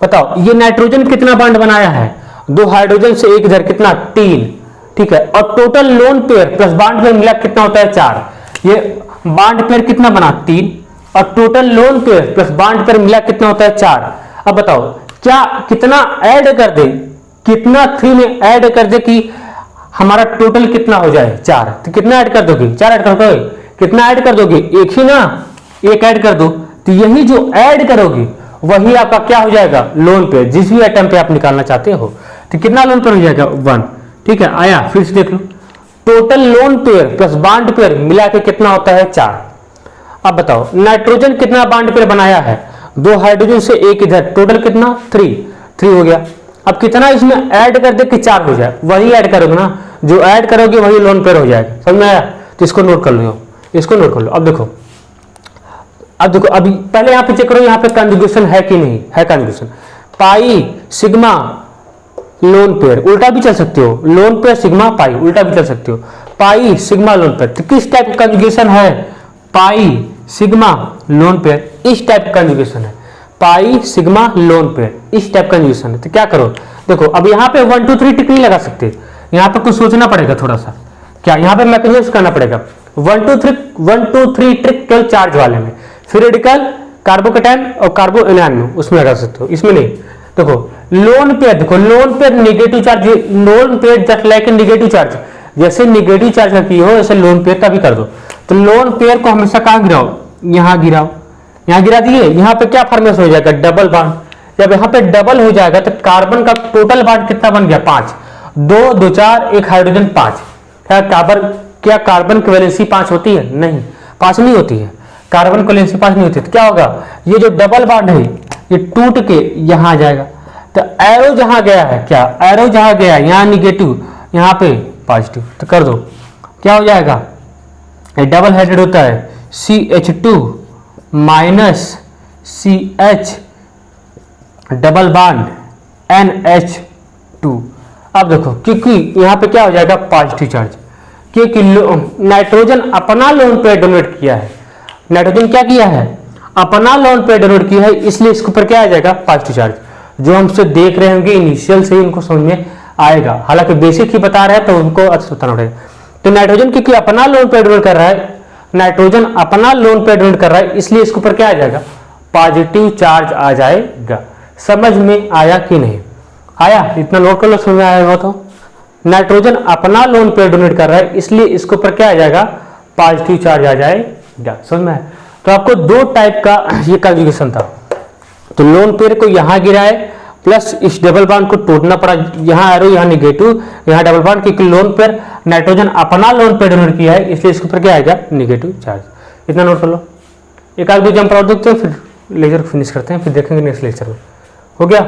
बताओ, ये नाइट्रोजन कितना बॉन्ड बनाया है, 2 हाइड्रोजन से एक इधर, कितना 3, ठीक है। और total lone pair plus bond pair मिला कितना होता है, 4। ये बॉन्ड पेयर कितना बना, 3, और total lone pair plus bond pair मिला कितना होता है, 4। अब बताओ क्या कितना ऐड कर दे, कितना 3 में ऐड कर दे कि हमारा टोटल कितना हो जाए, 4। तो कितना ऐड कर दोगे, 4 ऐड कर दोगे। कितना ऐड कर दोगे, एक ही ना, एक ऐड कर दो। तो यही जो ऐड करोगे वही आपका क्या हो जाएगा, लोन पेयर, जिस भी आइटम पे आप निकालना चाहते हो। तो कितना लोन पेयर हो जाएगा, 1, ठीक है। आया, फिर से देख लो, total lone pair plus bond pair मिला के कितना होता है, 4। अब बताओ नाइट्रोजन कितना बॉन्ड पेयर बनाया है, 2 हाइड्रोजन से एक इधर, टोटल कितना 3 हो गया। अब कितना इसमें ऐड कर दे कि 4 हो जाए, वही ऐड करोगे ना, जो ऐड करोगे वही लोन पेयर हो जाएगा। समझ में आया, तो इसको नोट कर लो, इसको नोट कर लो। अब देखो अभी पहले यहाँ पे चेक करो, यहाँ पे कंजुगेशन है कि नहीं है। कंजुगेशन पाई सिग्मा लोन पेयर, उल्टा भी चल सकते हो, लोन पेयर सिग्मा पाई, उल्टा भी चल सकते हो, पाई सिग्मा लोन पेयर। तो किस टाइप का कंजुगेशन है, पाई सिग्मा लोन पेयर, इस टाइप का कंजुगेशन है, पाई सिग्मा लोन पेयर, इस टाइप का कंजुगेशन है। तो क्या करो, देखो अब यहाँ पे 1 2 3 टिक नहीं लगा सकते, यहाँ पे कुछ सोचना पड़ेगा थोड़ा सा। क्या यहाँ पे मैकेनिज्म करना पड़ेगा, 1 2 3 ट्रिक केवल चार्ज वाले में, फिर रेडिकल कार्बोकेटायन और कार्बो एनायन में, उसमें लगा सकते हो, इसमें नहीं। देखो लोन पेयर, देखो lone pair negative charge, lone pair just like negative charge, जैसे निगेटिव चार्ज का की हो ऐसे लोन पेयर का भी कर दो। तो लोन पेयर को हमेशा कहाँ गिराओ, यहाँ गिराओ, यहाँ गिरा दिए। यहाँ पे क्या फॉर्मेशन हो जाएगा, डबल बॉन्ड। जब यहाँ पे डबल हो जाएगा तो कार्बन का टोटल बॉन्ड कितना बन गया, 5, 2 2 4 एक हाइड्रोजन 5, कार्बन क्या कार्बन की वैलेंसी 5 होती है? नहीं, 5 नहीं होती है, कार्बन की वैलेंसी 5 नहीं होती। तो क्या होगा, ये जो डबल बॉन्ड है ये टूट के यहां आ जाएगा। तो एरो जहां गया है, क्या एरो जहां गया है, यहाँ निगेटिव, यहाँ पे पॉजिटिव, तो कर दो, क्या हो जाएगा, ये डबल हेडेड होता है CH2 minus CH double bond NH2। अब देखो, क्योंकि यहाँ पे क्या हो जाएगा, पॉजिटिव चार्ज, क्योंकि नाइट्रोजन अपना लोन पेयर डोनेट किया है, नाइट्रोजन क्या किया है, अपना लोन पेयर डोनेट किया है, इसलिए इसके ऊपर क्या आ जाएगा, पॉजिटिव चार्ज। जो हमसे देख रहे होंगे इनिशियल से ही उनको समझ में आएगा, हालांकि बेसिक ही बता रहे हैं तो उनको अच्छा बताना पड़ेगा। तो नाइट्रोजन क्योंकि अपना लोन पेयर डोनेट कर रहा है, नाइट्रोजन अपना लोन पेयर डोनेट कर रहा है, इसलिए इसके ऊपर क्या आ जाएगा, पॉजिटिव चार्ज आ जाएगा। समझ में आया कि नहीं आया, इतना नोट कर लो, समझ में आया हो तो। नाइट्रोजन अपना लोन पेयर डोनेट कर रहा है, इसलिए इसके ऊपर क्या आ जाएगा, पॉजिटिव चार्ज आ जाएगा। समझ में आया। तो आपको दो टाइप का ये कंजुगेशन था, तो लोन पेयर को यहां गिराए प्लस इस डबल बॉन्ड को तोड़ना पड़ा, यहां एरो यहाँ निगेटिव, यहाँ डबल बॉन्ड, क्योंकि लोन पेयर नाइट्रोजन अपना लोन पेयर डोनेट किया है, इसलिए इसके ऊपर क्या आएगा, निगेटिव चार्ज। इतना नोट कर लो। एक आध दो जंप और देखते हैं, फिर लेक्चर फिनिश करते हैं, फिर देखेंगे नेक्स्ट लेक्चर में। हो गया,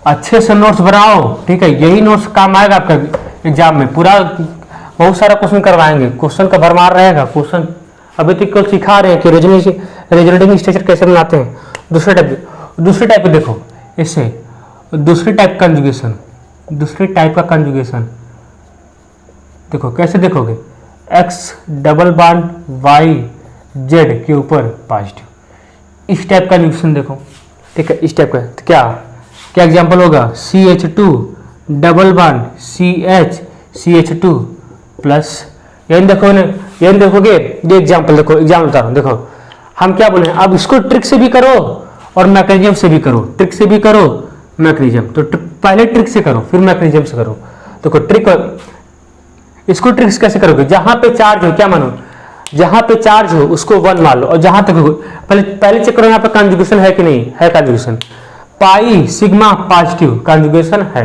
अच्छे से नोट्स बनाओ, ठीक है, यही नोट्स काम आएगा आपका एग्जाम में। पूरा बहुत सारा क्वेश्चन करवाएंगे, क्वेश्चन का भरमार रहेगा। क्वेश्चन अभी तक कल सिखा रहे हैं कि रेजोनेटिंग स्ट्रक्चर कैसे बनाते हैं। दूसरे टाइप पे देखो, इससे दूसरी टाइप का कंजुगेशन देखो, कैसे देखोगे, x double bond y z के ऊपर पॉजिटिव, इस टाइप का कंजुगेशन देखो, ठीक है, इस टाइप का। तो क्या एग्जांपल होगा, CH2 double bond CH2 plus, यही देखो ना, यही देखोगे, ये एग्जांपल देखो, एग्जाम्पल बता रहा हूं, देखो हम क्या बोले, अब इसको ट्रिक से भी करो और मैकेनिज्म से भी करो, ट्रिक से भी करो मैकेनिज्म। तो पहले ट्रिक से करो फिर मैकेनिज्म से करो। देखो ट्रिक, इसको ट्रिक्स कैसे करोगे, जहां पे चार्ज हो, क्या मानो, जहां पे चार्ज हो उसको 1 मान लो, और जहां तक पहले चेक करो यहाँ पे कंजुगेशन है कि नहीं है, कंजुगेशन पाई सिग्मा पॉजिटिव कंजुगेशन है,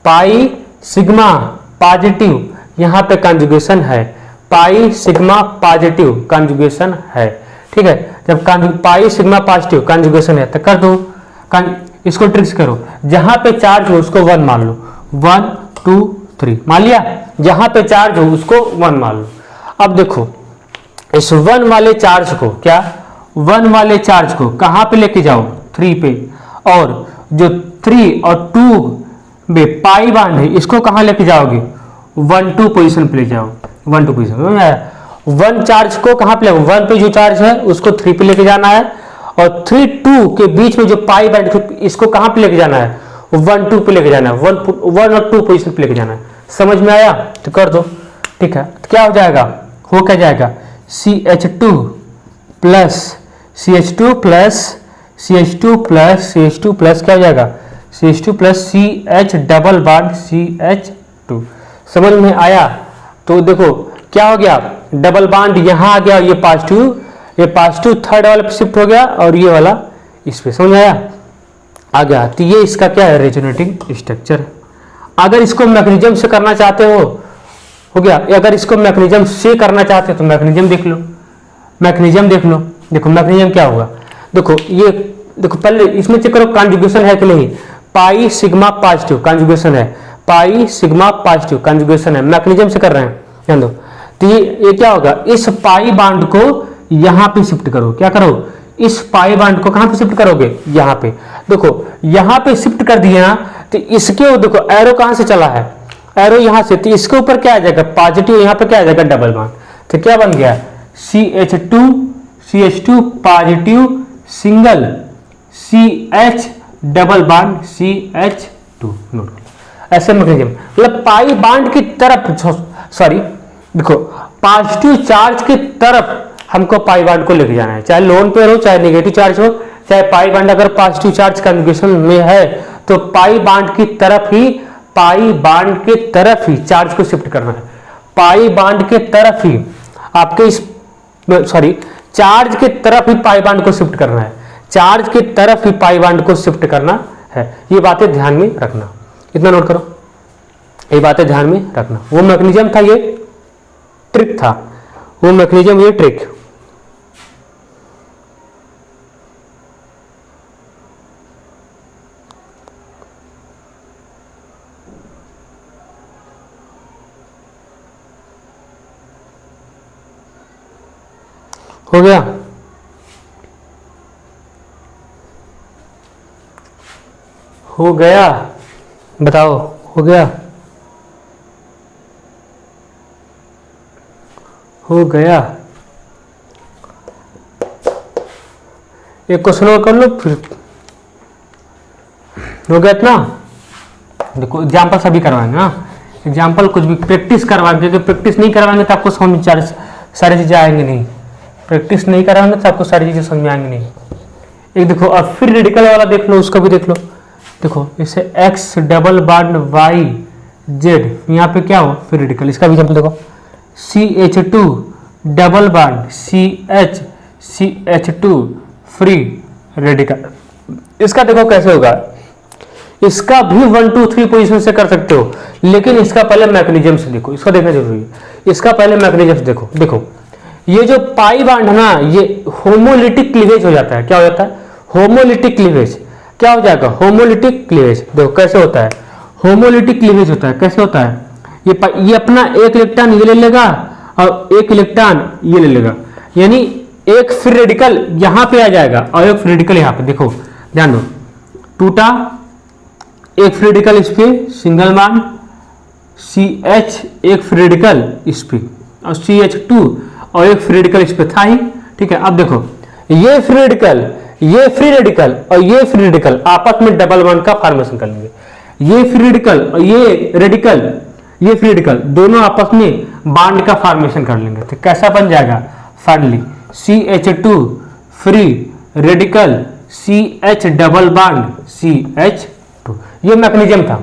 पाई सिग्मा पॉजिटिव यहां पे कंजुगेशन है, पाई सिग्मा पॉजिटिव कंजुगेशन है, ठीक है। जब पाई सिग्मा पॉजिटिव कंजुगेशन है तो कर दो, इसको ट्रिक्स करो, जहां पे चार्ज हो उसको 1 मान लो, 1 2 3 मान लिया, जहां पे चार्ज हो उसको 1 मान लो। अब देखो इस 1 वाले चार्ज को, क्या 1 वाले चार्ज को कहां पे लेके जाओ, 3 पे, और जो 3 और 2 में पाई बॉन्ड है इसको कहां लेके जाओगे, 1 2 पोजीशन पे ले जाओ, 1 2 पोजीशन। 1 चार्ज को कहां पे ले, 1 पे जो चार्ज है उसको 3 पे लेके जाना है, और 3 2 के बीच में जो पाई बॉन्ड इसको कहां पे लेके जाना है, 1 2 पे लेके जाना है, 1 और 2 पोजीशन पे लेके जाना है। समझ में आया, तो कर दो, ठीक है। तो क्या हो जाएगा, हो क्या जाएगा, CH2 plus CH2 plus CH2 plus CH2 plus क्या हो जाएगा, CH2 plus CH double bond CH2। समझ में आया। तो देखो क्या हो गया, डबल बॉन्ड यहां आ गया, ये पॉजिटिव थर्ड वाले पे शिफ्ट हो गया, और ये वाला इस पे, समझ में आया, आ गया। तो ये इसका क्या है, रेजोनेटिंग स्ट्रक्चर। अगर इसको मैकेनिज्म से करना चाहते हो गया, अगर इसको मैकेनिज्म से करना चाहते हो तो मैकेनिज्म देख लो, मैकेनिज्म देख लो। देखो मैकेनिज्म क्या होगा, देखो ये देखो पहले इसमें चेक करो कंजुगेशन है कि नहीं, पाई सिग्मा पॉजिटिव कंजुगेशन है, पाई सिग्मा पॉजिटिव कंजुगेशन है, मैकेनिज्म से कर रहे हैं, ध्यान दो। तो ये क्या होगा, इस पाई बॉन्ड को यहां पे शिफ्ट करो, क्या करो, इस पाई बॉन्ड को कहां पे शिफ्ट करोगे, यहां पे। देखो यहां पे शिफ्ट कर दिया, तो इसके देखो एरो कहां से चला है, एरो यहां से, तो इसके ऊपर क्या आ जाएगा, पॉजिटिव, यहां पे क्या आ जाएगा, डबल बॉन्ड। तो क्या बन गया, CH2 positive single CH double bond CH2। ऐसे मैकेनिज्म, मतलब पाई बॉन्ड की तरफ, सॉरी देखो पॉजिटिव चार्ज की तरफ हमको पाई बॉन्ड को लेके जाना है, चाहे लोन पेयर हो चाहे नेगेटिव चार्ज हो, चाहे पाई बॉन्ड अगर पॉजिटिव चार्ज कंजुगेशन में है तो पाई बॉन्ड की तरफ ही, पाई बॉन्ड के तरफ ही चार्ज को शिफ्ट करना है, पाई बॉन्ड के तरफ ही आपके इस, सॉरी चार्ज के तरफ ही पाई बॉन्ड को शिफ्ट करना है, चार्ज की तरफ ही पाई बॉन्ड को शिफ्ट करना है। ये बातें ध्यान में रखना, इतना नोट करो। ये बातें ध्यान में रखना। वो मैकेनिज्म था, ये ट्रिक था, वो मैकेनिज्म, ये ट्रिक। हो गया? हो गया? बताओ, हो गया? हो गया? एक क्वेश्चन और कर लो फिर हो गया इतना। देखो एग्जाम्पल सभी करवाएंगे, हाँ एग्जाम्पल कुछ भी प्रैक्टिस करवाएंगे, क्योंकि प्रैक्टिस नहीं करवाएंगे तो आपको समझ सारी चीजें आएंगे नहीं। प्रैक्टिस नहीं कराएंगे तो आपको सारी चीजें समझ में आएंगी नहीं। एक देखो, अब फिर रेडिकल वाला देख लो, उसका भी देख लो। देखो इसे x double bond y z, यहाँ पे क्या हो फिर रेडिकल, इसका भी एग्जाम्पल देखो, CH2 double bond CH2 free radical. इसका देखो कैसे होगा, इसका भी 1 2 3 पोजीशन से कर सकते हो, लेकिन इसका पहले मैकेनिज्म से देखो, इसका देखना जरूरी है। इसका पहले मैकेनिज्म से देखो। देखो ये जो पाई बॉन्ड है ना, ये होमोलिटिक क्लीवेज हो जाता है। क्या हो जाता है? Homolytic cleavage. क्या हो जाएगा? Homolytic cleavage. देखो कैसे होता है, होमोलिटिक क्लीवेज होता है। कैसे होता है? ये अपना एक इलेक्ट्रॉन ये ले लेगा और एक इलेक्ट्रॉन ये ले लेगा, यानी एक फ्री रेडिकल यहां पे आ जाएगा और एक फ्री रेडिकल यहां पे। देखो ध्यान दो, टूटा, एक फ्री रेडिकल इस पे, सिंगल बॉन्ड CH, एक फ्री रेडिकल इस पे और CH2 और एक फ्री रेडिकल इस पे था ही। ठीक है, अब देखो ये फ्री रेडिकल, ये फ्री रेडिकल और ये फ्री रेडिकल आपस में डबल बॉन्ड का फॉर्मेशन कर लेंगे। ये फ्री रेडिकल और ये रेडिकल, ये फ्री रेडिकल दोनों आपस में बॉन्ड का फॉर्मेशन कर लेंगे। तो कैसा बन जाएगा? Finally CH2 free radical CH double bond CH2। ये मैकेनिज्म था।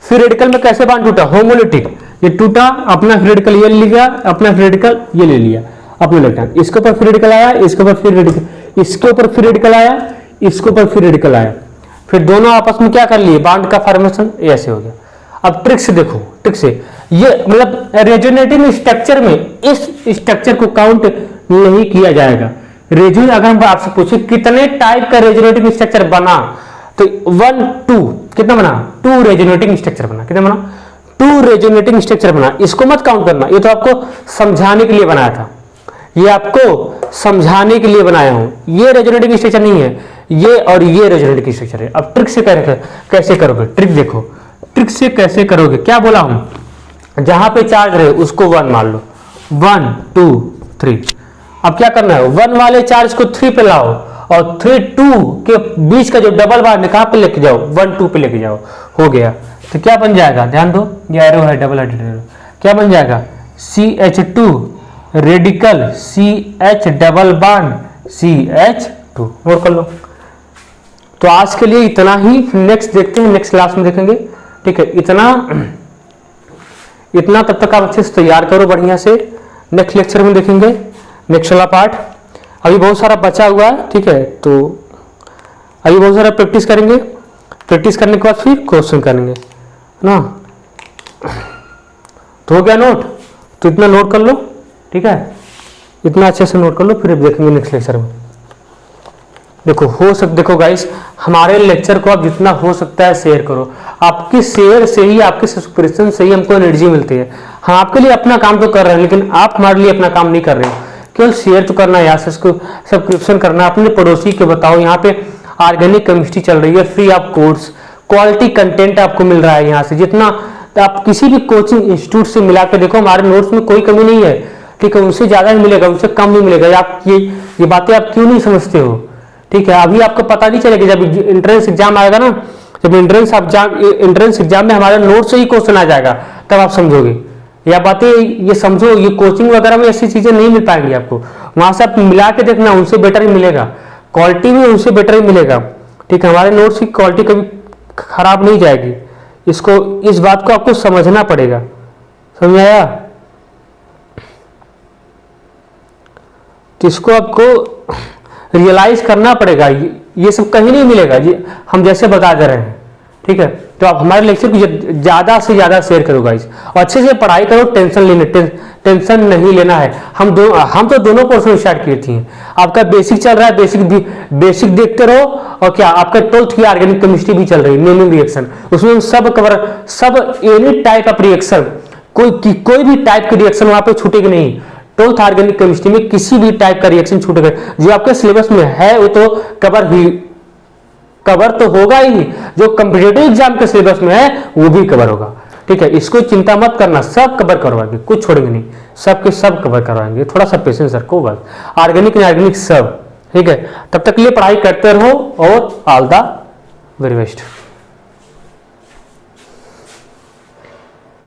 फ्री रेडिकल में कैसे बॉन्ड टूटा? होमोलिटिक। ये टूटा, अपना फ्री रेडिकल ये ले लिया, अपना फ्री रेडिकल ये ले लिया, अपने इलेक्ट्रॉन, इसके ऊपर फ्री रेडिकल आया, इसके ऊपर फ्री रेडिकल, इसके ऊपर फ्री रेडिकल आया, इसके ऊपर फ्री रेडिकल आया, फिर दोनों आपस में क्या कर लिए? बॉन्ड का फॉर्मेशन ऐसे हो गया। अब ट्रिक से देखो, ट्रिक से ये मतलब रेजोनेटिंग स्ट्रक्चर में इस स्ट्रक्चर को काउंट नहीं किया जाएगा। रेजो अगर हम आपसे पूछे कितने टाइप का रेजोनेटिंग स्ट्रक्चर बना, तो 1 2 कितना बना? 2 रेजोनेटिंग स्ट्रक्चर बना। कितना बना? 2 रेजोनेटिंग स्ट्रक्चर बना। इसको मत काउंट करना, ये तो आपको समझाने के लिए बनाया था, ये आपको समझाने के लिए बनाया हूं। ये रेजोनेटिंग स्ट्रक्चर नहीं है, ये और ये रेजोनेटिंग स्ट्रक्चर है। अब ट्रिक से कैसे करोगे? ट्रिक देखो, ट्रिक से कैसे करोगे? क्या बोला हूं? जहां पे चार्ज रहे उसको 1 मान लो, 1 2 3। अब क्या करना है? 1 वाले चार्ज को 3 पे लाओ और 3 2 के बीच का जो डबल बॉन्ड कहां पे लेके जाओ? 1 2 पे लेके जाओ। हो गया। तो क्या बन जाएगा? ध्यान दो, ये एरो है, डबल हेडेड एरो। क्या बन जाएगा? CH2 radical CH double bond CH2। Note कर लो। तो आज के लिए इतना ही, नेक्स्ट देखते हैं, नेक्स्ट क्लास में देखेंगे। ठीक है, इतना तब तक आप अच्छे से तैयार करो बढ़िया से। नेक्स्ट लेक्चर में देखेंगे नेक्स्ट वाला पार्ट। अभी बहुत सारा बचा हुआ है, ठीक है, तो अभी बहुत सारा प्रैक्टिस करेंगे। प्रैक्टिस करने के बाद फिर क्वेश्चन करेंगे ना। तो हो गया नोट? तो इतना नोट कर लो, ठीक है, इतना अच्छे से नोट कर लो, फिर देखेंगे नेक्स्ट लेक्चर में। देखो गाइस, हमारे लेक्चर को आप जितना हो सकता है शेयर करो। आपके शेयर से ही, आपके सब्सक्रिप्शन से ही हमको एनर्जी मिलती है। हम आपके लिए अपना काम तो कर रहे हैं, लेकिन आप हमारे लिए अपना काम नहीं कर रहे हो। केवल शेयर तो करना है, यहाँ से सब्सक्रिप्शन करना, अपने पड़ोसी के बताओ। यहाँ पे ऑर्गेनिक केमिस्ट्री चल रही है, free of course, quality content आपको मिल रहा है यहाँ से। जितना तो आप किसी भी कोचिंग इंस्टीट्यूट से मिला के देखो, हमारे नोट्स में कोई कमी नहीं है, ठीक है, उनसे ज्यादा ही मिलेगा, उनसे कम नहीं मिलेगा। आप ये बातें आप क्यों नहीं समझते हो? ठीक है, अभी आपको पता नहीं चलेगा। जब एंट्रेंस एग्जाम आएगा ना, जब एंट्रेंस एग्जाम में हमारे नोट से ही क्वेश्चन आ जाएगा, तब आप समझोगे। या बातें ये समझो, ये कोचिंग वगैरह में ऐसी चीजें नहीं मिल पाएंगी आपको। वहां से आप मिला के देखना, उनसे बेटर ही मिलेगा, क्वालिटी भी उनसे बेटर ही मिलेगा। ठीक है, हमारे नोट्स की क्वालिटी कभी खराब नहीं जाएगी। इस बात को आपको समझना पड़ेगा। समझ आया? तो इसको आपको रियलाइज करना पड़ेगा। ये सब कहीं नहीं मिलेगा जी, हम जैसे बता दे रहे हैं। ठीक है, तो तो आप हमारे लेक्चर को ज़्यादा से ज़्यादा शेयर करो गाइस, और अच्छे से पढ़ाई करो, टेंशन नहीं लेना है। हम तो दोनों पोर्शन स्टार्ट किए थे। आपका बेसिक चल रहा है, बेसिक देखते रहो, और क्या आपका 12th की ऑर्गेनिक केमिस्ट्री भी चल रही है, नेमिंग रिएक्शन, उसमें हम सब एनी टाइप ऑफ रिएक्शन, कोई भी टाइप की रिएक्शन वहां पे छूटेगी नहीं। 12th ऑर्गेनिक केमिस्ट्री में किसी भी टाइप का रिएक्शन छूटेगा, जो आपके सिलेबस में है वो तो कवर तो होगा ही, जो कॉम्पिटिटिव एग्जाम के सिलेबस में है वो भी कवर होगा। ठीक है, इसको चिंता मत करना, सब कवर करवाएंगे, कुछ छोड़ेंगे नहीं, सबके सब कवर करवाएंगे, थोड़ा सा पेशेंस रखो बस, ऑर्गेनिक इनऑर्गेनिक सब। ठीक है, तब तक के लिए पढ़ाई करते रहो और ऑल द वेरी बेस्ट।